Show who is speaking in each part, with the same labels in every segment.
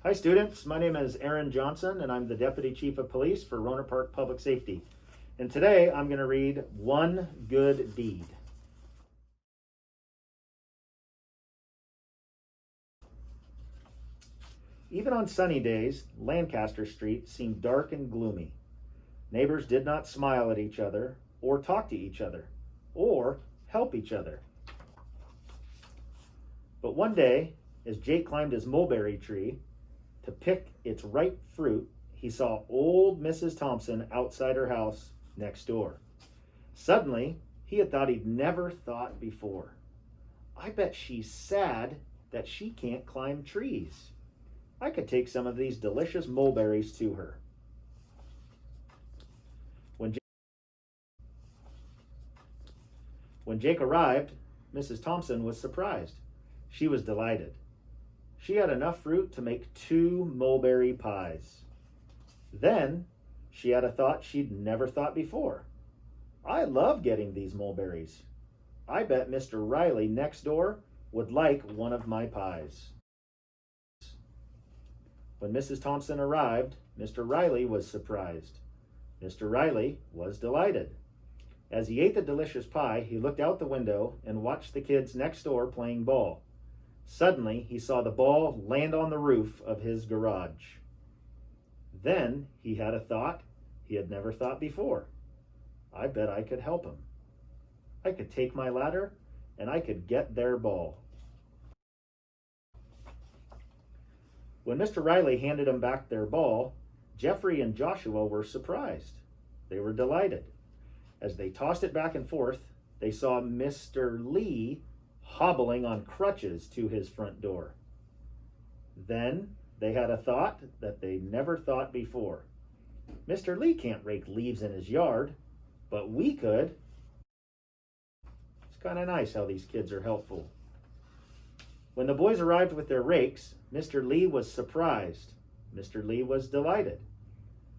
Speaker 1: Hi students, my name is Aaron Johnson and I'm the Deputy Chief of Police for Rohnert Park Public Safety. And today I'm going to read One Good Deed. Even on sunny days, Lancaster Street seemed dark and gloomy. Neighbors did not smile at each other or talk to each other or help each other. But one day, as Jake climbed his mulberry tree to pick its ripe fruit, he saw old Mrs. Thompson outside her house next door. Suddenly, he had thought he'd never thought before. I bet she's sad that she can't climb trees. I could take some of these delicious mulberries to her. When Jake arrived, Mrs. Thompson was surprised. She was delighted. She had enough fruit to make 2 mulberry pies. Then she had a thought she'd never thought before. I love getting these mulberries. I bet Mr. Riley next door would like one of my pies. When Mrs. Thompson arrived, Mr. Riley was surprised. Mr. Riley was delighted. As he ate the delicious pie, he looked out the window and watched the kids next door playing ball. Suddenly, he saw the ball land on the roof of his garage. Then he had a thought he had never thought before. I bet I could help him. I could take my ladder and I could get their ball. When Mr. Riley handed him back their ball, Jeffrey and Joshua were surprised. They were delighted. As they tossed it back and forth, they saw Mr. Lee hobbling on crutches to his front door. Then they had a thought that they never thought before. Mr. Lee can't rake leaves in his yard, but we could. It's kind of nice how these kids are helpful. When the boys arrived with their rakes, Mr. Lee was surprised. Mr. Lee was delighted.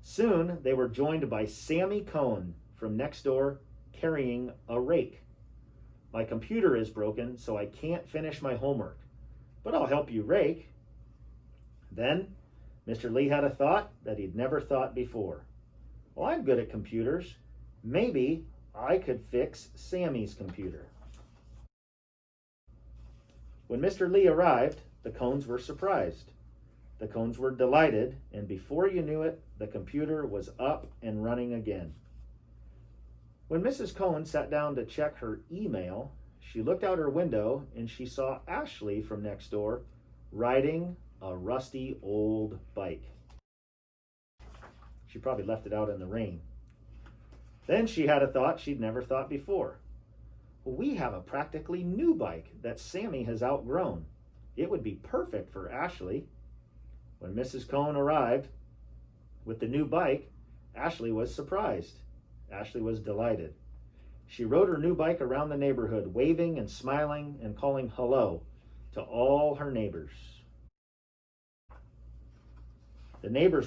Speaker 1: Soon they were joined by Sammy Cohn from next door carrying a rake. My computer is broken, so I can't finish my homework, but I'll help you rake. Then Mr. Lee had a thought that he'd never thought before. Well, I'm good at computers. Maybe I could fix Sammy's computer. When Mr. Lee arrived, the Cohns were surprised. The Cohns were delighted, and before you knew it, the computer was up and running again. When Mrs. Cohn sat down to check her email, she looked out her window and she saw Ashley from next door riding a rusty old bike. She probably left it out in the rain. Then she had a thought she'd never thought before. Well, we have a practically new bike that Sammy has outgrown. It would be perfect for Ashley. When Mrs. Cohn arrived with the new bike, Ashley was surprised. Ashley was delighted. She rode her new bike around the neighborhood, waving and smiling and calling hello to all her neighbors. The neighbors